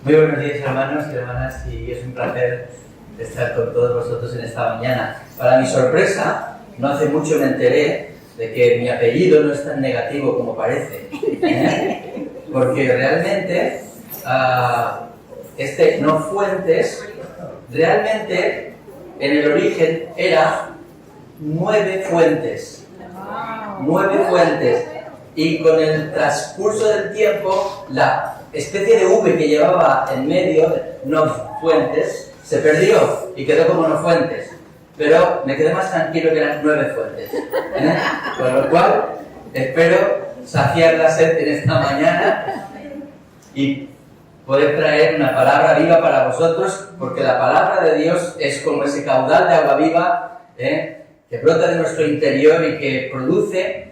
Muy buenos días, hermanos y hermanas, y es un placer estar con todos vosotros en esta mañana. Para mi sorpresa, no hace mucho me enteré de que mi apellido no es tan negativo como parece, porque realmente este No Fuentes, realmente en el origen era 9 fuentes. 9 fuentes. Y con el transcurso del tiempo, la especie de V que llevaba en medio, No Fuentes, se perdió y quedó como No Fuentes. Pero me quedé más tranquilo que eran 9 fuentes. Con lo cual, espero saciar la sed en esta mañana y poder traer una palabra viva para vosotros, porque la palabra de Dios es como ese caudal de agua viva que brota de nuestro interior y que produce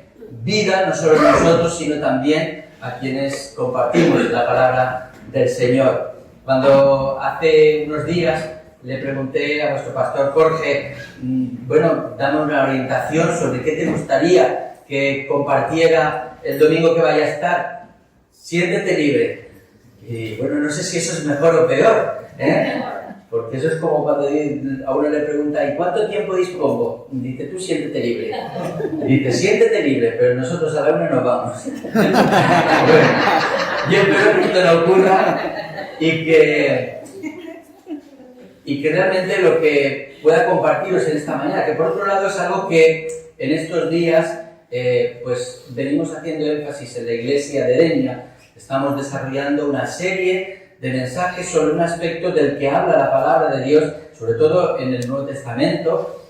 vida no solo en nosotros, sino también a quienes compartimos la palabra del Señor. Cuando hace unos días le pregunté a vuestro pastor Jorge, dame una orientación sobre qué te gustaría que compartiera el domingo que vaya a estar. Siéntete libre. Y no sé si eso es mejor o peor, porque eso es como cuando a uno le pregunta, ¿y cuánto tiempo dispongo? Dice, tú siéntete libre. Dice, siéntete libre, pero nosotros a la una nos vamos. Yo espero que esto no ocurra y que realmente lo que pueda compartiros en esta mañana, que por otro lado es algo que en estos días pues venimos haciendo énfasis en la iglesia de Denia. Estamos desarrollando una serie de mensajes sobre un aspecto del que habla la palabra de Dios, sobre todo en el Nuevo Testamento,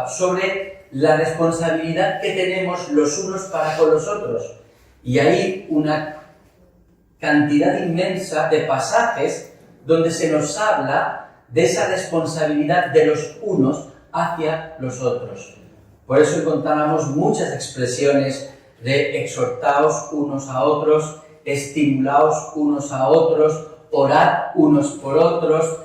sobre la responsabilidad que tenemos los unos para con los otros. Y hay una cantidad inmensa de pasajes donde se nos habla de esa responsabilidad de los unos hacia los otros. Por eso encontramos muchas expresiones de exhortaos unos a otros, estimulaos unos a otros, orad unos por otros.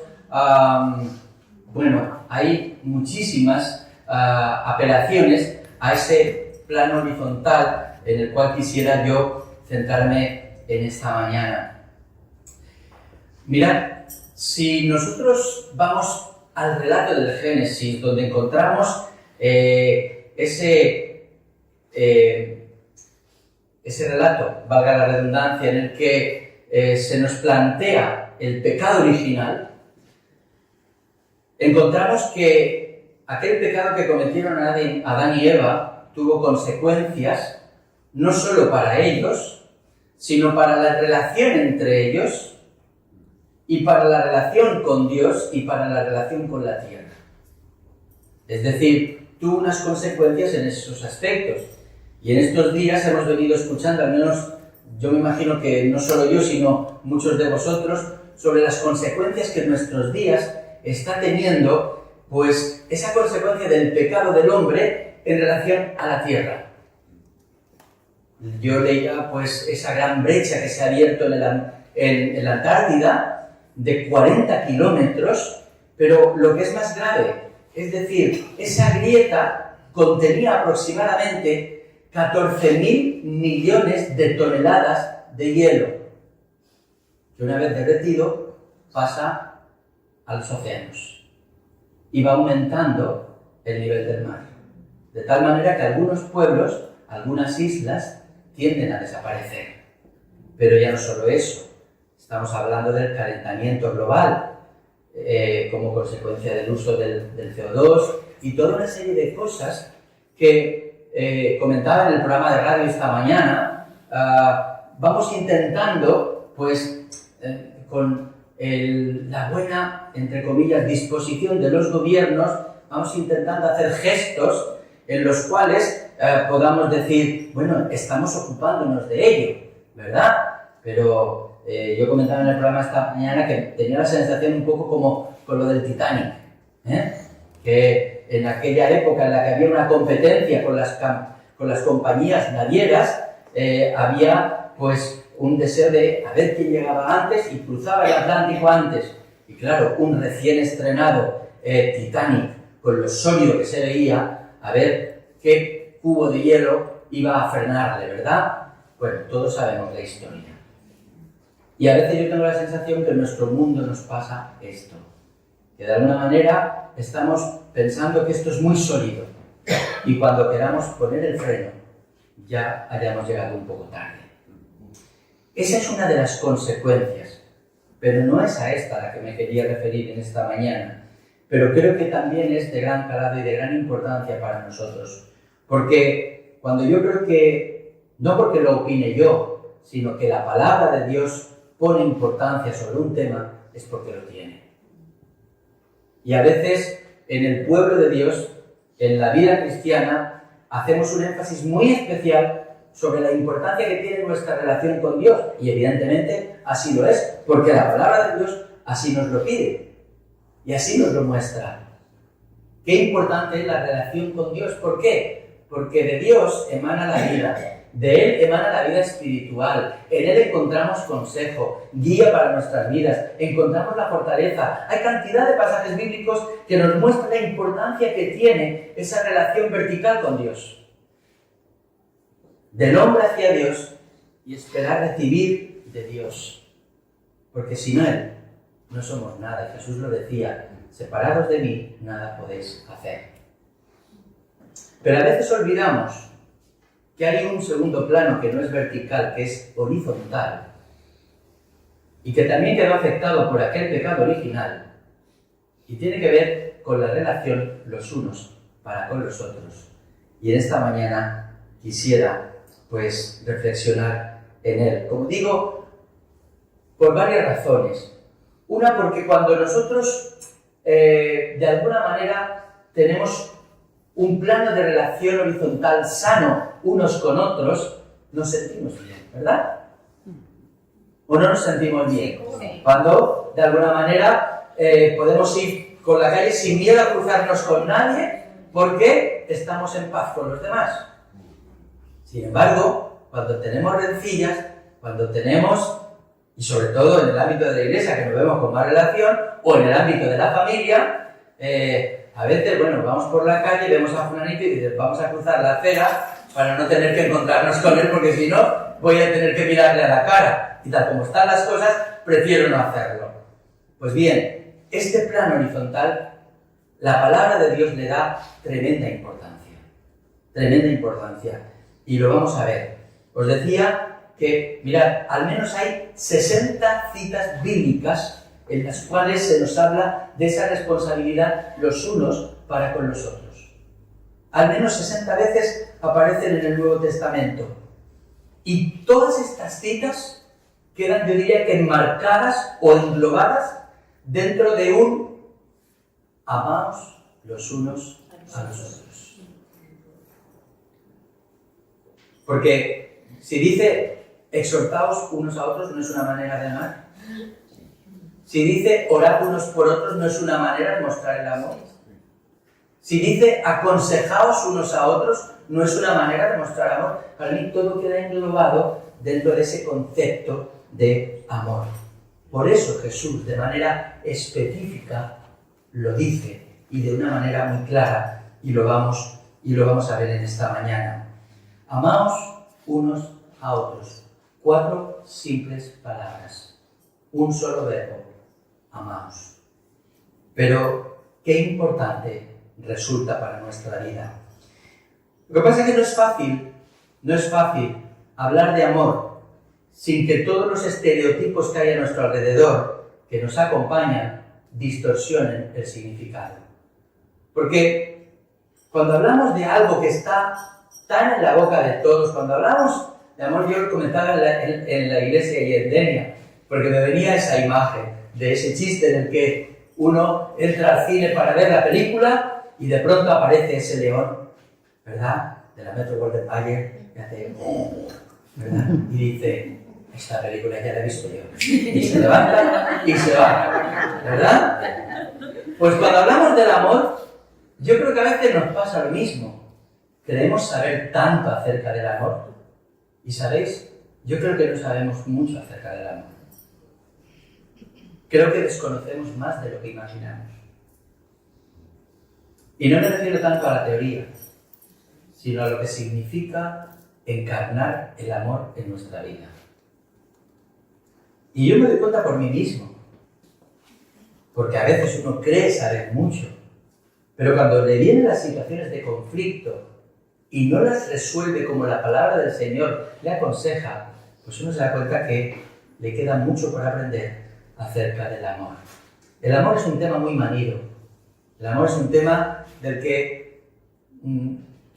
Hay muchísimas apelaciones a ese plano horizontal en el cual quisiera yo centrarme en esta mañana. Mirad, si nosotros vamos al relato del Génesis, donde encontramos ese relato, valga la redundancia, en el que se nos plantea el pecado original, encontramos que aquel pecado que cometieron Adán y Eva tuvo consecuencias no solo para ellos, sino para la relación entre ellos y para la relación con Dios y para la relación con la tierra. Es decir, tuvo unas consecuencias en esos aspectos. Y en estos días hemos venido escuchando, al menos yo me imagino que no solo yo, sino muchos de vosotros, sobre las consecuencias que en nuestros días está teniendo, pues, esa consecuencia del pecado del hombre en relación a la tierra. Yo leía, pues, esa gran brecha que se ha abierto en la Antártida, de 40 kilómetros, pero lo que es más grave, es decir, esa grieta contenía aproximadamente 14.000 millones de toneladas de hielo, que una vez derretido pasa a los océanos y va aumentando el nivel del mar, de tal manera que algunos pueblos, algunas islas, tienden a desaparecer. Pero ya no solo eso, estamos hablando del calentamiento global, como consecuencia del uso del CO2 y toda una serie de cosas que comentaba en el programa de radio esta mañana. Vamos intentando, pues, con la buena, entre comillas, disposición de los gobiernos, vamos intentando hacer gestos en los cuales podamos decir, estamos ocupándonos de ello, ¿verdad? Pero yo comentaba en el programa esta mañana que tenía la sensación un poco como con lo del Titanic, que en aquella época en la que había una competencia con las compañías navieras, había pues un deseo de a ver quién llegaba antes y cruzaba el Atlántico antes. Y claro, un recién estrenado Titanic, con lo sólido que se veía, a ver qué cubo de hielo iba a frenarle, ¿verdad? Bueno, todos sabemos la historia. Y a veces yo tengo la sensación que en nuestro mundo nos pasa esto, que de alguna manera estamos pensando que esto es muy sólido y cuando queramos poner el freno ya hayamos llegado un poco tarde. Esa es una de las consecuencias, pero no es a esta a la que me quería referir en esta mañana, pero creo que también es de gran calado y de gran importancia para nosotros, porque cuando yo creo que, no porque lo opine yo, sino que la palabra de Dios pone importancia sobre un tema, es porque lo tiene. Y a veces en el pueblo de Dios, en la vida cristiana, hacemos un énfasis muy especial sobre la importancia que tiene nuestra relación con Dios. Y evidentemente así lo es, porque la palabra de Dios así nos lo pide. Y así nos lo muestra. Qué importante es la relación con Dios. ¿Por qué? Porque de Dios emana la vida. De Él emana la vida espiritual. En Él encontramos consejo, guía para nuestras vidas, encontramos la fortaleza. Hay cantidad de pasajes bíblicos que nos muestran la importancia que tiene esa relación vertical con Dios. Del hombre hacia Dios y esperar recibir de Dios. Porque sin Él no somos nada. Jesús lo decía, separados de mí, nada podéis hacer. Pero a veces olvidamos que hay un segundo plano que no es vertical, que es horizontal, y que también quedó afectado por aquel pecado original, y tiene que ver con la relación los unos para con los otros. Y en esta mañana quisiera, pues, reflexionar en él. Como digo, por varias razones. Una, porque cuando nosotros, de alguna manera, tenemos un plano de relación horizontal sano unos con otros, nos sentimos bien, ¿verdad? ¿O no nos sentimos bien? Sí. Cuando, de alguna manera, podemos ir por la calle sin miedo a cruzarnos con nadie porque estamos en paz con los demás. Sin embargo, cuando tenemos rencillas, cuando tenemos, y sobre todo en el ámbito de la iglesia, que nos vemos con más relación, o en el ámbito de la familia, a veces, bueno, vamos por la calle, vemos a fulanito y dices, vamos a cruzar la acera para no tener que encontrarnos con él, porque si no, voy a tener que mirarle a la cara. Y tal como están las cosas, prefiero no hacerlo. Pues bien, este plano horizontal, la palabra de Dios le da tremenda importancia. Tremenda importancia. Y lo vamos a ver. Os decía que, mirad, al menos hay 60 citas bíblicas en las cuales se nos habla de esa responsabilidad los unos para con los otros. Al menos 60 veces aparecen en el Nuevo Testamento. Y todas estas citas quedan, yo diría que enmarcadas o englobadas dentro de un amaos los unos a los otros. Porque si dice exhortaos unos a otros, ¿no es una manera de amar? Si dice orad unos por otros, ¿no es una manera de mostrar el amor? Si dice aconsejaos unos a otros, ¿no es una manera de mostrar amor? Para mí todo queda englobado dentro de ese concepto de amor. Por eso Jesús, de manera específica, lo dice, y de una manera muy clara, y lo vamos a ver en esta mañana. Amaos unos a otros. 4 simples palabras. Un solo verbo. Amaos. Pero qué importante resulta para nuestra vida. Lo que pasa es que no es fácil hablar de amor sin que todos los estereotipos que hay a nuestro alrededor, que nos acompañan, distorsionen el significado. Porque cuando hablamos de algo que está tan en la boca de todos, cuando hablamos de amor, yo lo comentaba en la iglesia y en Denia, porque me venía esa imagen de ese chiste en el que uno entra al cine para ver la película y de pronto aparece ese león, ¿verdad? De la Metro-Goldwyn-Mayer, que hace, ¿verdad? Y dice, esta película ya la he visto yo. Y se levanta y se va, ¿verdad? Pues cuando hablamos del amor, yo creo que a veces nos pasa lo mismo. Queremos saber tanto acerca del amor. Y ¿sabéis? Yo creo que no sabemos mucho acerca del amor. Creo que desconocemos más de lo que imaginamos. Y no me refiero tanto a la teoría, sino a lo que significa encarnar el amor en nuestra vida. Y yo me doy cuenta por mí mismo, porque a veces uno cree saber mucho, pero cuando le vienen las situaciones de conflicto y no las resuelve como la palabra del Señor le aconseja, pues uno se da cuenta que le queda mucho por aprender acerca del amor. El amor es un tema muy manido. El amor es un tema del que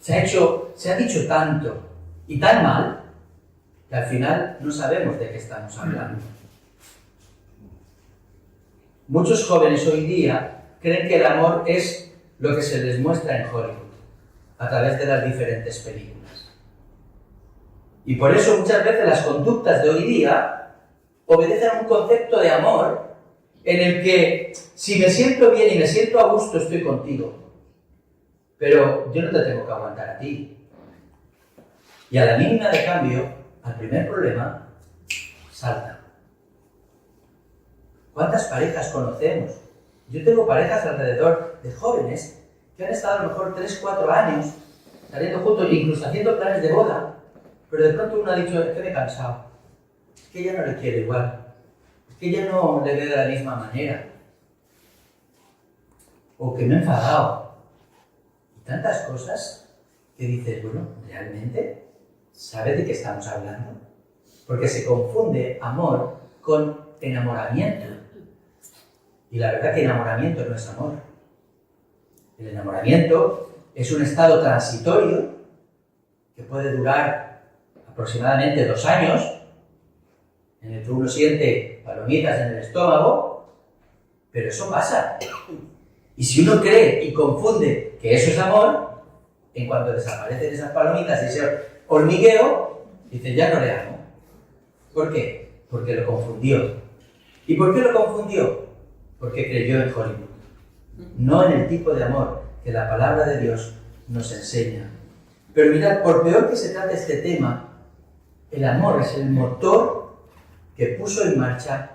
se ha dicho tanto y tan mal que al final no sabemos de qué estamos hablando. Muchos jóvenes hoy día creen que el amor es lo que se les muestra en Hollywood, a través de las diferentes películas. Y por eso muchas veces las conductas de hoy día obedecen a un concepto de amor en el que si me siento bien y me siento a gusto estoy contigo, pero yo no te tengo que aguantar a ti. Y a la mínima de cambio, al primer problema, salta. ¿Cuántas parejas conocemos? Yo tengo parejas alrededor de jóvenes que han estado a lo mejor 3-4 años saliendo juntos, incluso haciendo planes de boda, pero de pronto uno ha dicho, es que me he cansado, es que ya no le quiero igual, es que ya no le veo de la misma manera, o que me he enfadado. Y tantas cosas que dices, bueno, ¿realmente sabes de qué estamos hablando? Porque se confunde amor con enamoramiento. Y la verdad que enamoramiento no es amor. El enamoramiento es un estado transitorio que puede durar aproximadamente 2 años, en el que uno siente palomitas en el estómago, pero eso pasa. Y si uno cree y confunde que eso es amor, en cuanto desaparecen esas palomitas y ese hormigueo, dice, ya no le amo. ¿Por qué? Porque lo confundió. ¿Y por qué lo confundió? Porque creyó en Hollywood, no en el tipo de amor que la palabra de Dios nos enseña. Pero mirad, por peor que se trate este tema, el amor es el motor que puso en marcha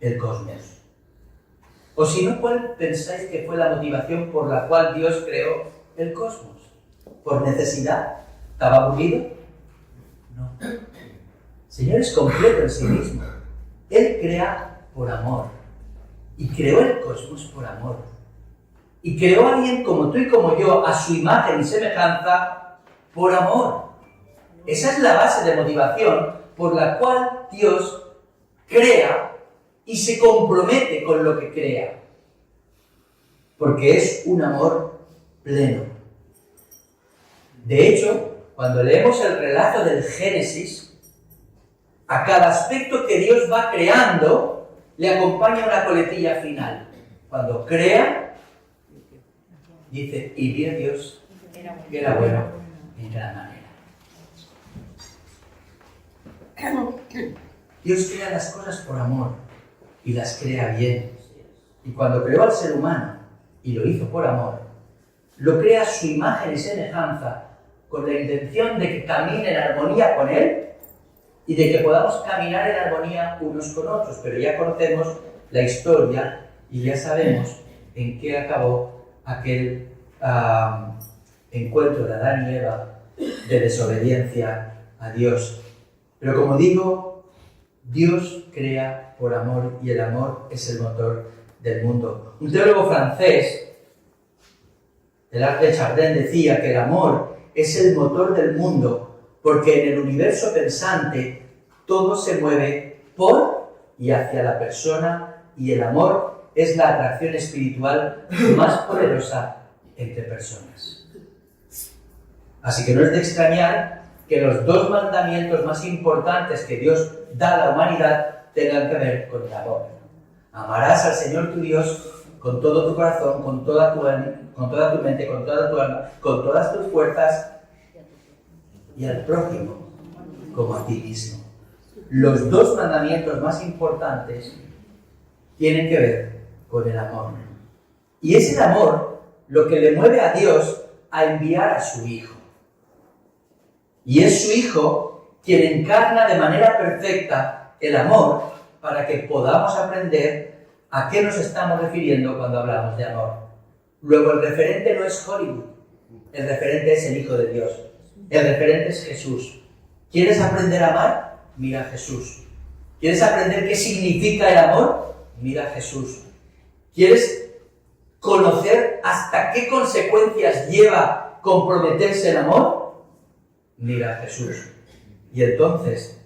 el cosmos. O si no, ¿cuál pensáis que fue la motivación por la cual Dios creó el cosmos? ¿Por necesidad? ¿Estaba aburrido? No. El Señor es completo en sí mismo. Él crea por amor. Y creó el cosmos por amor. Y creó a alguien como tú y como yo, a su imagen y semejanza, por amor. Esa es la base de motivación por la cual Dios crea y se compromete con lo que crea. Porque es un amor pleno. De hecho, cuando leemos el relato del Génesis, a cada aspecto que Dios va creando, le acompaña una coletilla final. Cuando crea, dice, y vio Dios que era bueno en gran manera. Dios crea las cosas por amor y las crea bien. Y cuando creó al ser humano y lo hizo por amor, lo crea a su imagen y semejanza con la intención de que camine en armonía con Él y de que podamos caminar en armonía unos con otros. Pero ya conocemos la historia y ya sabemos en qué acabó aquel encuentro de Adán y Eva de desobediencia a Dios. Pero como digo, Dios crea por amor y el amor es el motor del mundo. Un teólogo francés, Teilhard de Chardin, decía que el amor es el motor del mundo porque en el universo pensante todo se mueve por y hacia la persona y el amor es la atracción espiritual más poderosa entre personas. Así que no es de extrañar que los 2 mandamientos más importantes que Dios da a la humanidad tengan que ver con el amor. Amarás al Señor tu Dios con todo tu corazón, con toda tu mente, con toda tu alma, con todas tus fuerzas y al prójimo como a ti mismo. Los 2 mandamientos más importantes tienen que ver con el amor. Y es el amor lo que le mueve a Dios a enviar a su Hijo. Y es su Hijo quien encarna de manera perfecta el amor para que podamos aprender a qué nos estamos refiriendo cuando hablamos de amor. Luego, el referente no es Hollywood, el referente es el Hijo de Dios, el referente es Jesús. ¿Quieres aprender a amar? Mira a Jesús. ¿Quieres aprender qué significa el amor? Mira a Jesús. ¿Quieres conocer hasta qué consecuencias lleva comprometerse el amor? Mira a Jesús. Y entonces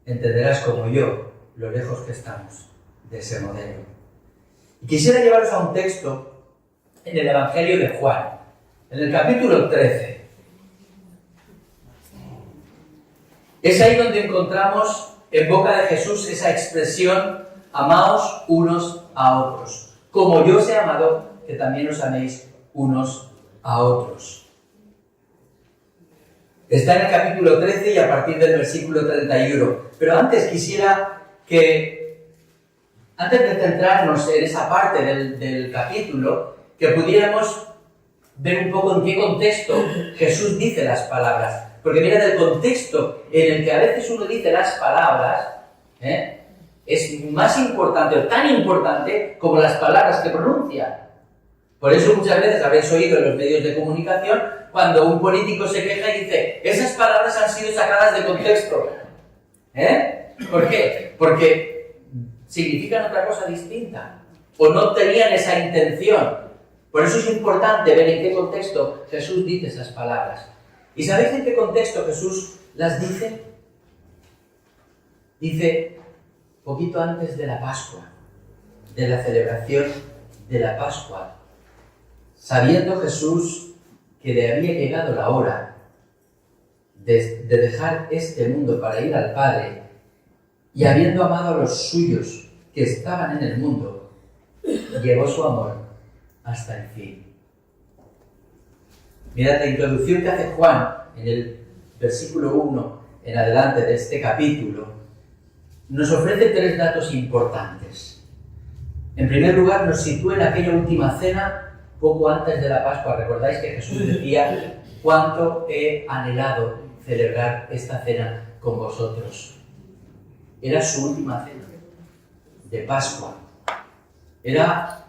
entenderás como yo lo lejos que estamos de ese modelo. Y quisiera llevaros a un texto en el Evangelio de Juan, en el capítulo 13. Es ahí donde encontramos en boca de Jesús esa expresión: amaos unos a otros. Como yo os he amado, que también os améis unos a otros. Está en el capítulo 13 y a partir del versículo 31. Pero antes quisiera que, antes de centrarnos en esa parte del capítulo, que pudiéramos ver un poco en qué contexto Jesús dice las palabras. Porque mirad, el contexto en el que a veces uno dice las palabras es más importante o tan importante como las palabras que pronuncia. Por eso muchas veces habréis oído en los medios de comunicación cuando un político se queja y dice: esas palabras han sido sacadas de contexto. ¿Por qué? Porque significan otra cosa distinta o no tenían esa intención. Por eso es importante ver en qué contexto Jesús dice esas palabras. ¿Y sabéis en qué contexto Jesús las dice? Dice poquito antes de la Pascua, de la celebración de la Pascua, sabiendo Jesús que le había llegado la hora de dejar este mundo para ir al Padre, y habiendo amado a los suyos que estaban en el mundo, llevó su amor hasta el fin. Mirad, la introducción que hace Juan en el versículo 1 en adelante de este capítulo nos ofrece tres datos importantes. En primer lugar, nos sitúa en aquella última cena poco antes de la Pascua. Recordáis que Jesús decía: cuánto he anhelado celebrar esta cena con vosotros. Era su última cena de Pascua. Era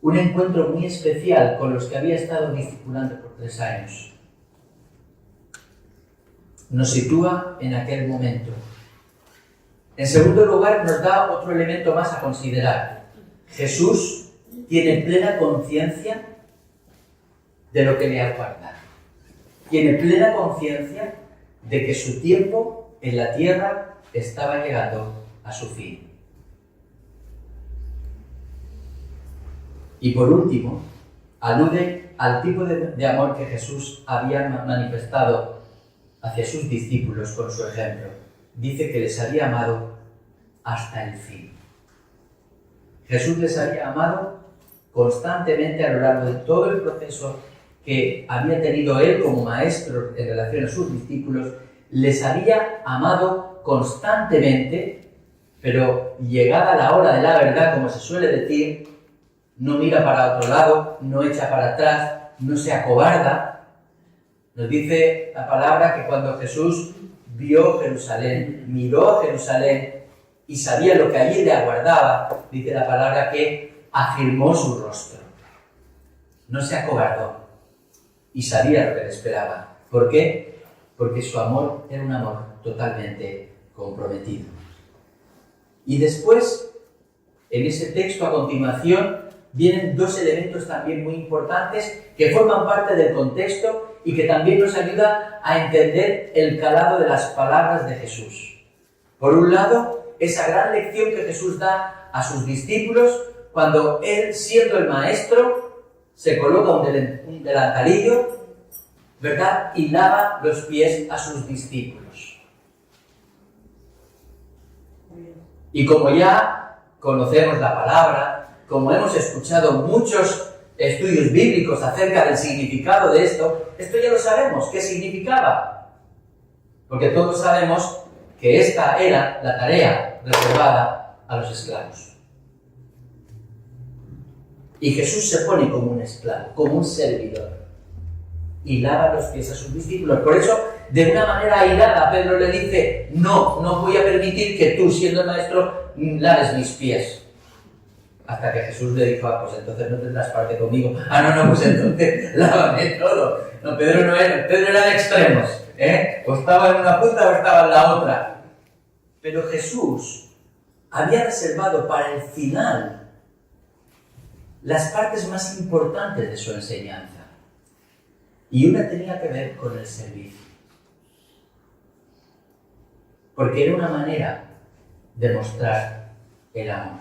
un encuentro muy especial con los que había estado discipulando por 3 años. Nos sitúa en aquel momento. En segundo lugar, nos da otro elemento más a considerar. Jesús tiene plena conciencia de lo que le aguarda. Tiene plena conciencia de que su tiempo en la tierra estaba llegando a su fin. Y por último, alude al tipo de amor que Jesús había manifestado hacia sus discípulos con su ejemplo. Dice que les había amado hasta el fin. Jesús les había amado constantemente a lo largo de todo el proceso que había tenido él como maestro en relación a sus discípulos. Les había amado constantemente, pero llegada la hora de la verdad, como se suele decir, no mira para otro lado, no echa para atrás, no se acobarda. Nos dice la palabra que cuando Jesús vio Jerusalén, miró a Jerusalén y sabía lo que allí le aguardaba, dice la palabra que afirmó su rostro. No se acobardó y sabía lo que le esperaba. ¿Por qué? Porque su amor era un amor totalmente comprometido. Y después, en ese texto a continuación, vienen 2 elementos también muy importantes que forman parte del contexto y que también nos ayuda a entender el calado de las palabras de Jesús. Por un lado, esa gran lección que Jesús da a sus discípulos cuando él, siendo el maestro, se coloca un delantalillo, ¿verdad?, y lava los pies a sus discípulos. Y como ya conocemos la palabra, como hemos escuchado muchos estudios bíblicos acerca del significado de esto ya lo sabemos, ¿qué significaba? Porque todos sabemos que esta era la tarea reservada a los esclavos. Y Jesús se pone como un esclavo, como un servidor, y lava los pies a sus discípulos. Por eso, de una manera airada, Pedro le dice: no voy a permitir que tú, siendo el maestro, laves mis pies. Hasta que Jesús le dijo: pues entonces no tendrás parte conmigo. No, pues entonces lávame todo. No, Pedro no era, Pedro era de extremos, O estaba en una punta o estaba en la otra. Pero Jesús había reservado para el final las partes más importantes de su enseñanza. Y una tenía que ver con el servicio. Porque era una manera de mostrar el amor.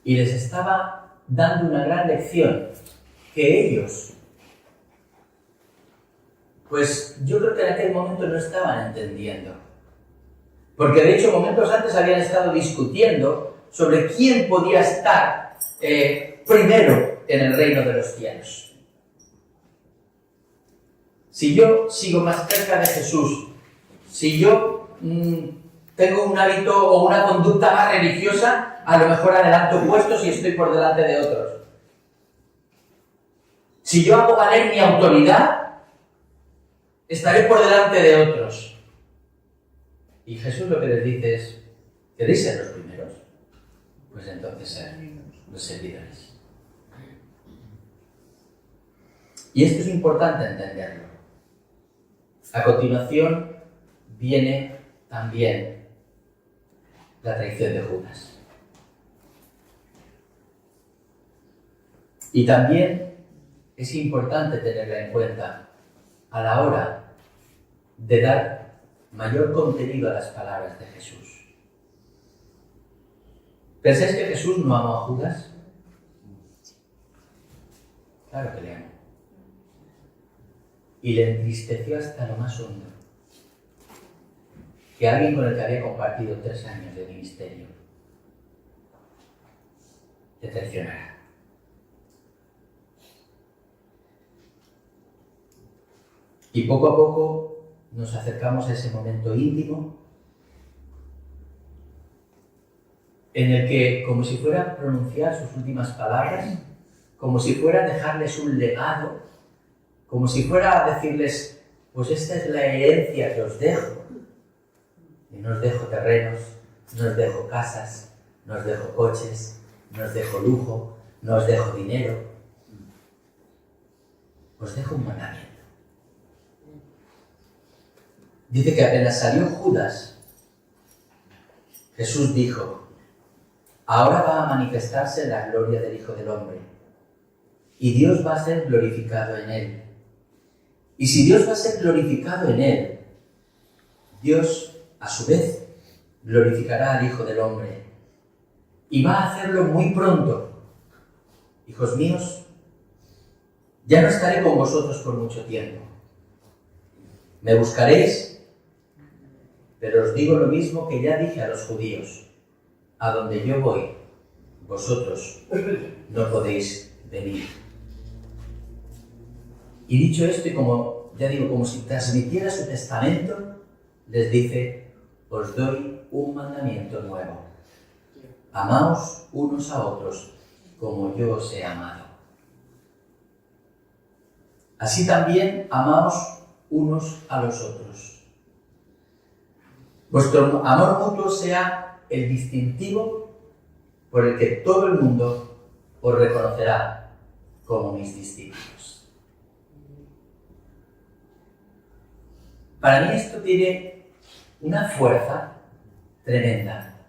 Y les estaba dando una gran lección que ellos, pues yo creo que en aquel momento no estaban entendiendo. Porque de hecho momentos antes habían estado discutiendo sobre quién podía estar primero en el reino de los cielos. Si yo sigo más cerca de Jesús, si yo tengo un hábito o una conducta más religiosa, a lo mejor adelanto puestos y estoy por delante de otros. Si yo hago valer mi autoridad, estaré por delante de otros. Y Jesús lo que les dice es, ¿queréis ser los primeros? Pues entonces ser los servidores. Y esto es importante entenderlo. A continuación viene también la traición de Judas. Y también es importante tenerla en cuenta a la hora de dar mayor contenido a las palabras de Jesús. ¿Pensáis que Jesús no amó a Judas? Claro que le amó. Y le entristeció hasta lo más hondo que alguien con el que había compartido 3 años de ministerio te traicionara. Y poco a poco nos acercamos a ese momento íntimo en el que, como si fuera a pronunciar sus últimas palabras, como si fuera a dejarles un legado, como si fuera a decirles, pues esta es la herencia que os dejo. Y no os dejo terrenos, no os dejo casas, no os dejo coches, no os dejo lujo, no os dejo dinero. Os dejo un mandamiento. Dice que apenas salió Judas, Jesús dijo, ahora va a manifestarse la gloria del Hijo del Hombre, y Dios va a ser glorificado en él. Y si Dios va a ser glorificado en él, Dios, a su vez, glorificará al Hijo del Hombre, y va a hacerlo muy pronto. Hijos míos, ya no estaré con vosotros por mucho tiempo. Me buscaréis, pero os digo lo mismo que ya dije a los judíos. A donde yo voy, vosotros no podéis venir. Y dicho esto, y como, ya digo, como si transmitiera su testamento, les dice, os doy un mandamiento nuevo. Amaos unos a otros, como yo os he amado. Así también amaos unos a los otros. Vuestro amor mutuo sea el distintivo por el que todo el mundo os reconocerá como mis discípulos. Para mí esto tiene una fuerza tremenda.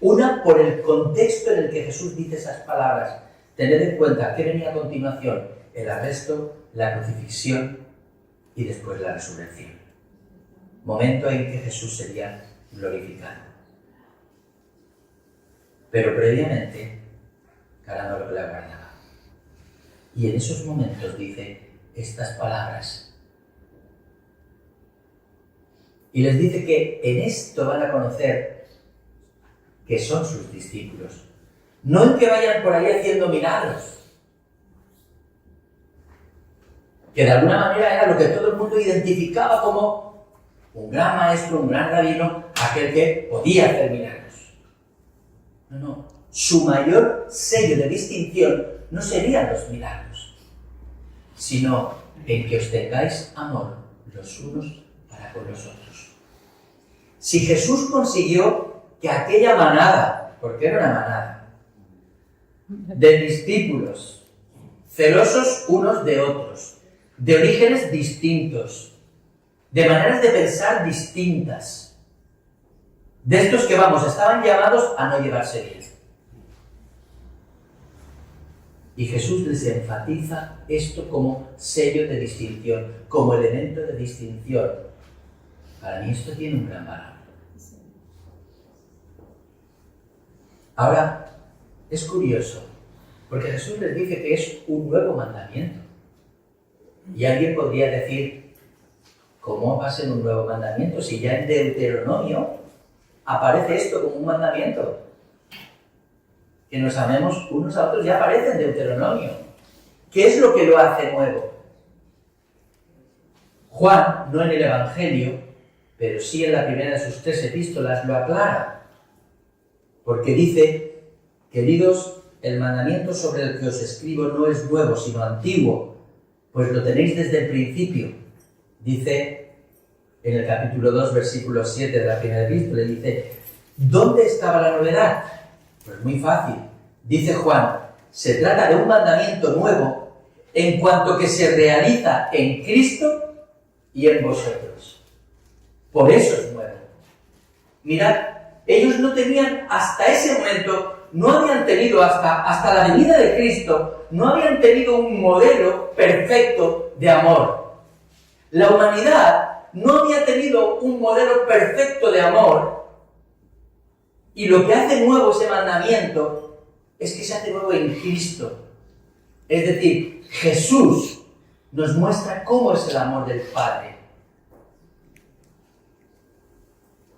Una, por el contexto en el que Jesús dice esas palabras. Tened en cuenta que venía a continuación el arresto, la crucifixión y después la resurrección. Momento en que Jesús sería glorificado. Pero previamente, caramba lo que le aguardaba. Y en esos momentos dice estas palabras. Y les dice que en esto van a conocer que son sus discípulos. No en que vayan por ahí haciendo milagros. Que de alguna manera era lo que todo el mundo identificaba como un gran maestro, un gran rabino, aquel que podía hacer milagros. No. Su mayor sello de distinción no serían los milagros, sino en que os tengáis amor los unos para con los otros. Si Jesús consiguió que aquella manada, porque era una manada, de discípulos, celosos unos de otros, de orígenes distintos, de maneras de pensar distintas. De estos que, estaban llamados a no llevarse bien. Y Jesús les enfatiza esto como sello de distinción, como elemento de distinción. Para mí esto tiene un gran valor. Ahora, es curioso, porque Jesús les dice que es un nuevo mandamiento. Y alguien podría decir, ¿cómo va a ser un nuevo mandamiento si ya en Deuteronomio aparece esto como un mandamiento? Que nos amemos unos a otros ya aparece en Deuteronomio. ¿Qué es lo que lo hace nuevo? Juan, no en el Evangelio, pero sí en la primera de sus 3 epístolas, lo aclara. Porque dice, queridos, el mandamiento sobre el que os escribo no es nuevo, sino antiguo, pues lo tenéis desde el principio. Dice en el capítulo 2, versículo 7 de la primera epístola, dice, ¿dónde estaba la novedad? Pues muy fácil. Dice Juan, se trata de un mandamiento nuevo en cuanto que se realiza en Cristo y en vosotros. Por eso es nuevo. Mirad, ellos no tenían hasta ese momento, no habían tenido hasta la venida de Cristo, no habían tenido un modelo perfecto de amor. La humanidad no había tenido un modelo perfecto de amor. Y lo que hace nuevo ese mandamiento es que se hace nuevo en Cristo. Es decir, Jesús nos muestra cómo es el amor del Padre.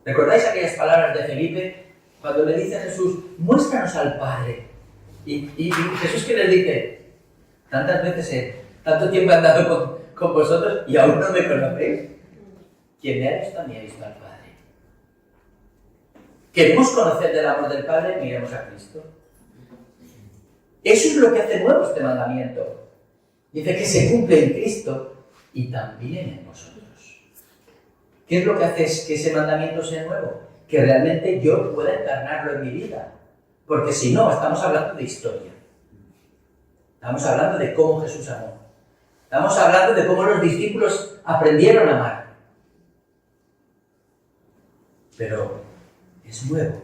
¿Recordáis aquellas palabras de Felipe cuando le dice a Jesús, muéstranos al Padre? Y Jesús, ¿qué les dice? Tantas veces, tanto tiempo he andado con vosotros y aún no me conocéis. Quien me ha visto a mí ha visto al Padre. ¿Queremos conocer del amor del Padre? Miremos a Cristo. Eso es lo que hace nuevo este mandamiento. Dice que se cumple en Cristo y también en vosotros. ¿Qué es lo que hace que ese mandamiento sea nuevo? Que realmente yo pueda encarnarlo en mi vida. Porque si no, estamos hablando de historia. Estamos hablando de cómo Jesús amó. Estamos hablando de cómo los discípulos aprendieron a amar. Pero es nuevo,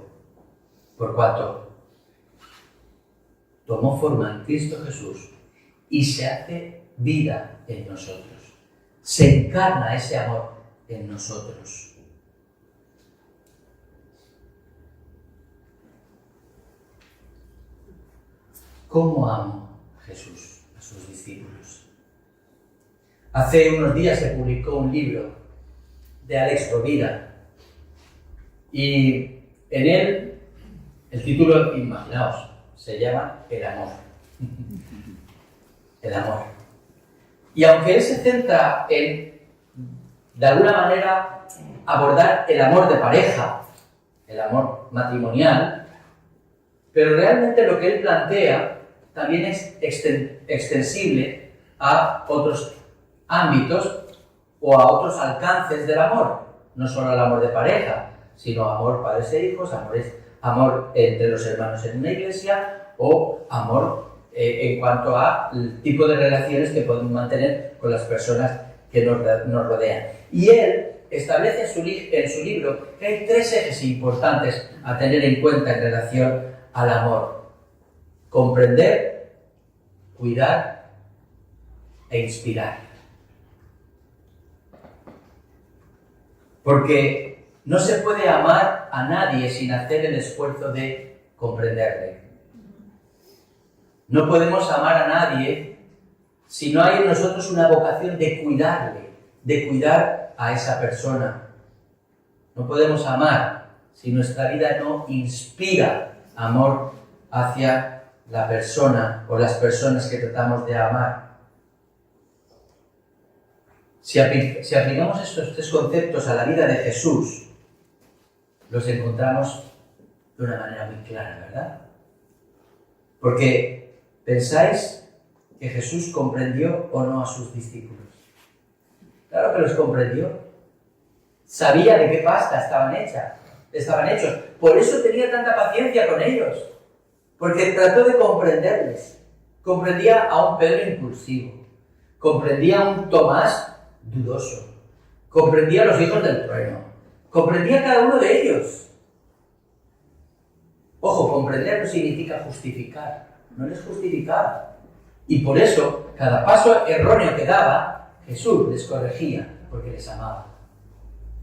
por cuanto tomó forma en Cristo Jesús y se hace vida en nosotros. Se encarna ese amor en nosotros. ¿Cómo amo Jesús a sus discípulos? Hace unos días se publicó un libro de Alex Rovira y en él, el título, imaginaos, se llama El amor. El amor. Y aunque él se centra en, de alguna manera, abordar el amor de pareja, el amor matrimonial, pero realmente lo que él plantea también es extensible a otros ámbitos o a otros alcances del amor, no solo al amor de pareja, sino amor padres e hijos, amor entre los hermanos en una iglesia o amor en cuanto al tipo de relaciones que podemos mantener con las personas que nos rodean. Y él establece en su libro que hay 3 ejes importantes a tener en cuenta en relación al amor: comprender, cuidar e inspirar. Porque no se puede amar a nadie sin hacer el esfuerzo de comprenderle. No podemos amar a nadie si no hay en nosotros una vocación de cuidarle, de cuidar a esa persona. No podemos amar si nuestra vida no inspira amor hacia la persona o las personas que tratamos de amar. Si aplicamos estos 3 conceptos a la vida de Jesús, los encontramos de una manera muy clara, ¿verdad? Porque, ¿pensáis que Jesús comprendió o no a sus discípulos? Claro que los comprendió. Sabía de qué pasta estaban hechos. Por eso tenía tanta paciencia con ellos. Porque trató de comprenderles. Comprendía a un Pedro impulsivo. comprendía a un Tomás dudoso, comprendía a los hijos del trueno, comprendía a cada uno de ellos. Ojo, comprender no significa justificar, no les justificaba. Y por eso, cada paso erróneo que daba, Jesús les corregía, porque les amaba.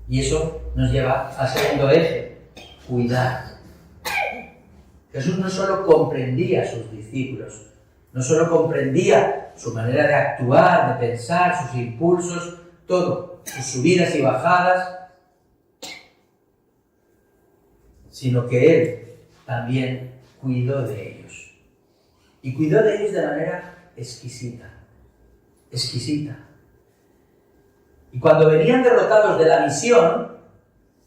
Y eso nos lleva al segundo eje, cuidar. Jesús no solo comprendía a sus discípulos, no solo comprendía su manera de actuar, de pensar, sus impulsos, todo, sus subidas y bajadas, sino que Él también cuidó de ellos. Y cuidó de ellos de manera exquisita, exquisita. Y cuando venían derrotados de la misión,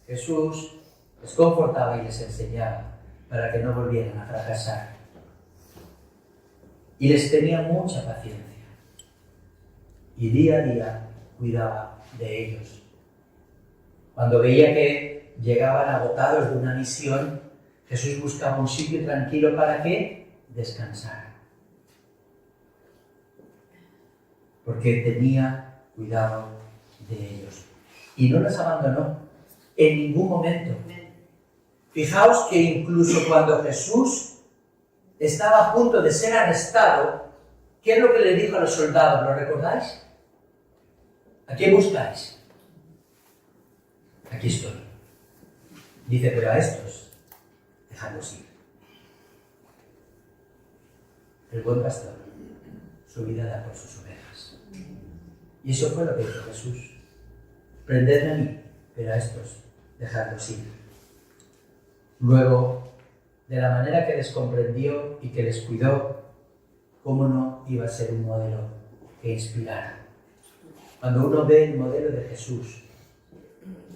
Jesús les confortaba y les enseñaba para que no volvieran a fracasar. Y les tenía mucha paciencia. Y día a día cuidaba de ellos. Cuando veía que llegaban agotados de una misión, Jesús buscaba un sitio tranquilo para que descansaran. Porque tenía cuidado de ellos. Y no los abandonó en ningún momento. Fijaos que incluso cuando Jesús estaba a punto de ser arrestado, ¿qué es lo que le dijo a los soldados? ¿Lo recordáis? ¿A quién buscáis? Aquí estoy. Dice, pero a estos, dejadlos ir. El buen pastor, su vida da por sus ovejas. Y eso fue lo que hizo Jesús. Prendedme a mí, pero a estos, dejadlos ir. Luego, de la manera que les comprendió y que les cuidó, ¿cómo no iba a ser un modelo que inspirara? Cuando uno ve el modelo de Jesús,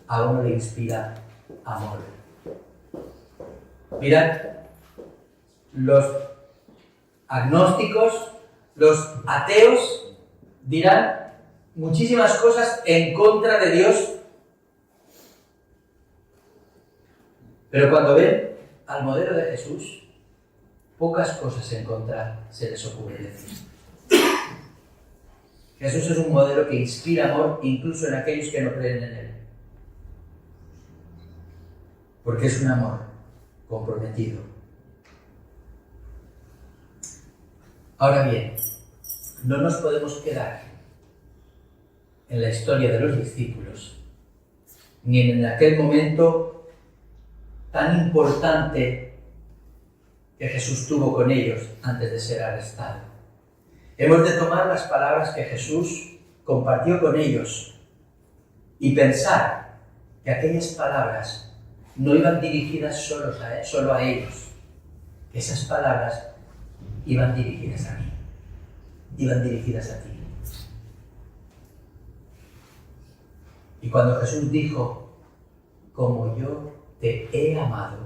a uno le inspira amor. Mirad, los agnósticos, los ateos dirán muchísimas cosas en contra de Dios, pero cuando ven al modelo de Jesús, pocas cosas en contra se les ocurre decir. Jesús es un modelo que inspira amor incluso en aquellos que no creen en Él. Porque es un amor comprometido. Ahora bien, no nos podemos quedar en la historia de los discípulos, ni en aquel momento tan importante que Jesús tuvo con ellos antes de ser arrestado. Hemos de tomar las palabras que Jesús compartió con ellos y pensar que aquellas palabras no iban dirigidas solo a ellos. Esas palabras iban dirigidas a mí, iban dirigidas a ti. Y cuando Jesús dijo, como yo te he amado,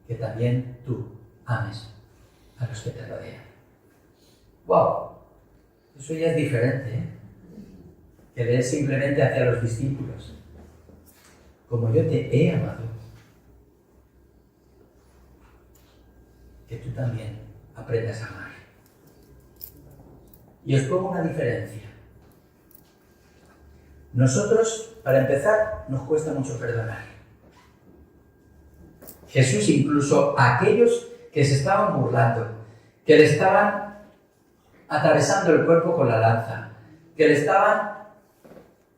que también tú ames a los que te rodean. ¡Wow! Eso ya es diferente, ¿eh? Que leer simplemente hacia los discípulos. Como yo te he amado, que tú también aprendas a amar. Y os pongo una diferencia. Nosotros, para empezar, nos cuesta mucho perdonar. Jesús incluso a aquellos que se estaban burlando, que le estaban atravesando el cuerpo con la lanza, que le estaban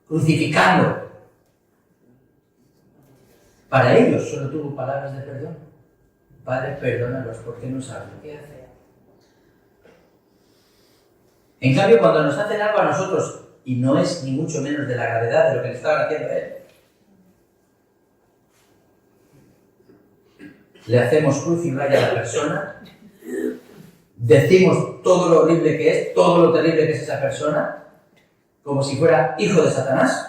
crucificando, para ellos solo tuvo palabras de perdón. Padre, perdónalos porque no saben lo que hacen. En cambio, cuando nos hacen algo a nosotros, y no es ni mucho menos de la gravedad de lo que le estaban haciendo a él, le hacemos cruz y raya a la persona, decimos todo lo horrible que es, todo lo terrible que es esa persona, como si fuera hijo de Satanás,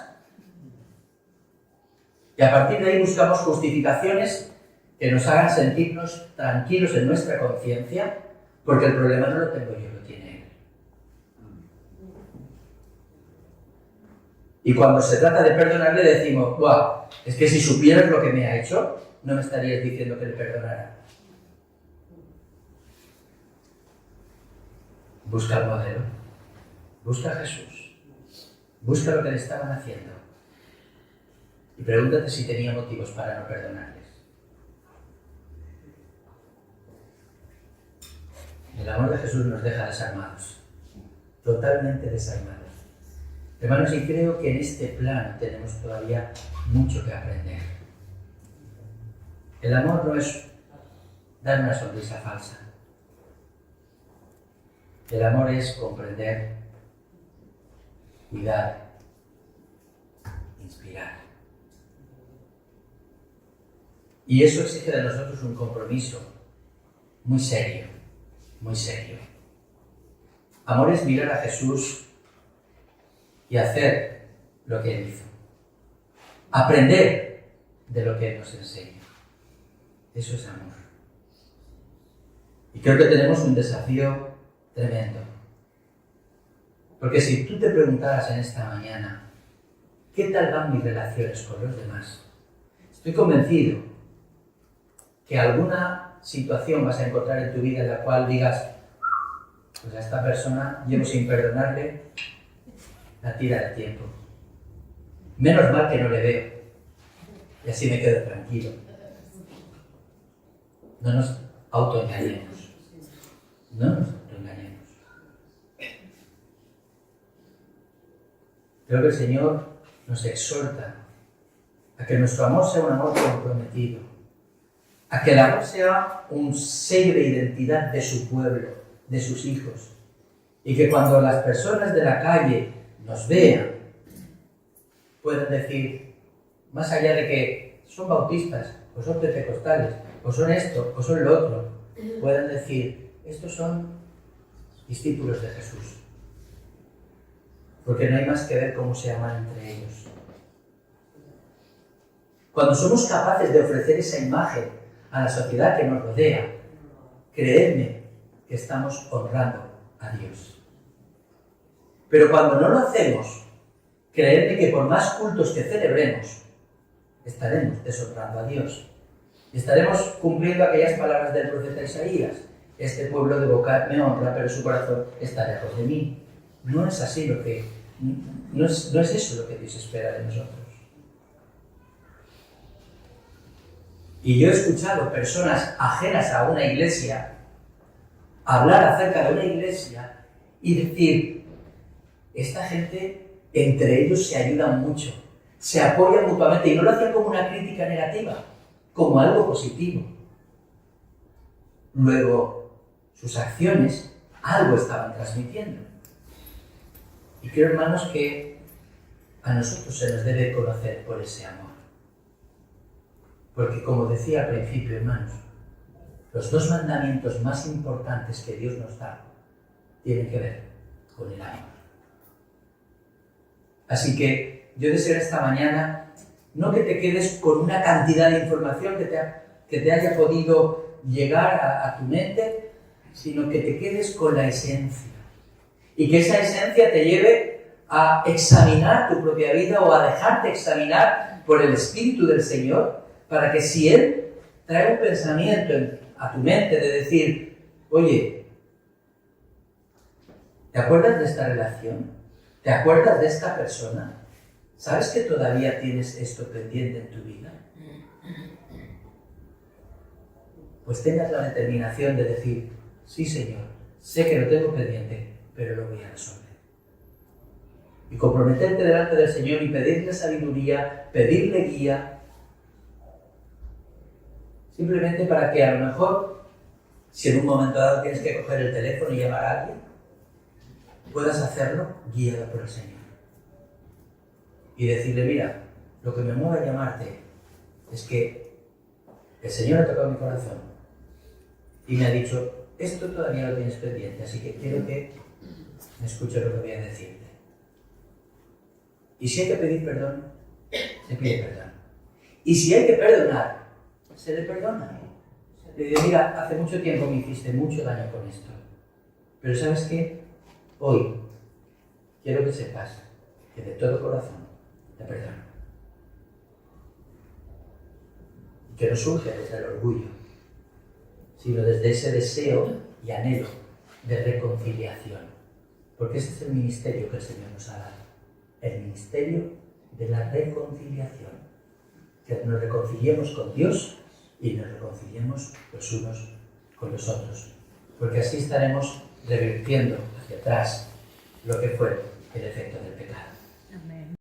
y a partir de ahí buscamos justificaciones que nos hagan sentirnos tranquilos en nuestra conciencia, porque el problema no lo tengo yo, lo tiene él. Y cuando se trata de perdonarle decimos, ¡guau! Es que si supieras lo que me ha hecho, no me estarías diciendo que le perdonara. Busca el modelo. Busca a Jesús. Busca lo que le estaban haciendo. Y pregúntate si tenía motivos para no perdonarles. El amor de Jesús nos deja desarmados. Totalmente desarmados. Hermanos, y creo que en este plano tenemos todavía mucho que aprender. El amor no es dar una sonrisa falsa. El amor es comprender, cuidar, inspirar. Y eso exige de nosotros un compromiso muy serio, muy serio. Amor es mirar a Jesús y hacer lo que Él hizo. Aprender de lo que Él nos enseña. Eso es amor. Y creo que tenemos un desafío tremendo. Porque si tú te preguntaras en esta mañana, ¿qué tal van mis relaciones con los demás? Estoy convencido que alguna situación vas a encontrar en tu vida en la cual digas, pues a esta persona llevo sin perdonarle la tira del tiempo. Menos mal que no le veo. Y así me quedo tranquilo. No nos autoengañemos. No nos autoengañemos. Creo que el Señor nos exhorta a que nuestro amor sea un amor comprometido. A que el amor sea un sello de identidad de su pueblo, de sus hijos. Y que cuando las personas de la calle nos vean, puedan decir, más allá de que son bautistas, o son pentecostales, o son esto, o son lo otro, puedan decir, estos son discípulos de Jesús. Porque no hay más que ver cómo se aman entre ellos. Cuando somos capaces de ofrecer esa imagen a la sociedad que nos rodea, creedme que estamos honrando a Dios. Pero cuando no lo hacemos, creedme que por más cultos que celebremos, estaremos deshonrando a Dios. Estaremos cumpliendo aquellas palabras del profeta Isaías. Este pueblo de boca me honra, pero su corazón está lejos de mí. No es así no es eso lo que Dios espera de nosotros. Y yo he escuchado personas ajenas a una iglesia hablar acerca de una iglesia y decir, esta gente entre ellos se ayudan mucho, se apoyan mutuamente, y no lo hacían como una crítica negativa, como algo positivo. Luego, sus acciones algo estaban transmitiendo. Y creo, hermanos, que a nosotros se nos debe conocer por ese amor. Porque, como decía al principio, hermanos, los dos mandamientos más importantes que Dios nos da tienen que ver con el amor. Así que yo deseo esta mañana no que te quedes con una cantidad de información que te haya podido llegar a tu mente, sino que te quedes con la esencia. Y que esa esencia te lleve a examinar tu propia vida o a dejarte examinar por el Espíritu del Señor, para que si Él trae un pensamiento a tu mente de decir, oye, ¿te acuerdas de esta relación? ¿Te acuerdas de esta persona? ¿Sabes que todavía tienes esto pendiente en tu vida? Pues tengas la determinación de decir, sí, Señor, sé que lo tengo pendiente, pero lo voy a resolver. Y comprometerte delante del Señor y pedirle sabiduría, pedirle guía, simplemente para que a lo mejor, si en un momento dado tienes que coger el teléfono y llamar a alguien, puedas hacerlo guiado por el Señor. Y decirle, mira, lo que me mueve a llamarte es que el Señor ha tocado mi corazón y me ha dicho, esto todavía lo tienes pendiente, así que quiero que me escuches lo que voy a decirte. Y si hay que pedir perdón, se pide perdón. Y si hay que perdonar, se le perdona. Le digo, mira, hace mucho tiempo me hiciste mucho daño con esto, pero ¿sabes qué? Hoy quiero que sepas que de todo corazón te perdono. Y que no surge desde el orgullo, sino desde ese deseo y anhelo de reconciliación. Porque ese es el ministerio que el Señor nos ha dado. El ministerio de la reconciliación. Que nos reconciliemos con Dios y nos reconciliemos los unos con los otros. Porque así estaremos revirtiendo hacia atrás lo que fue el efecto del pecado.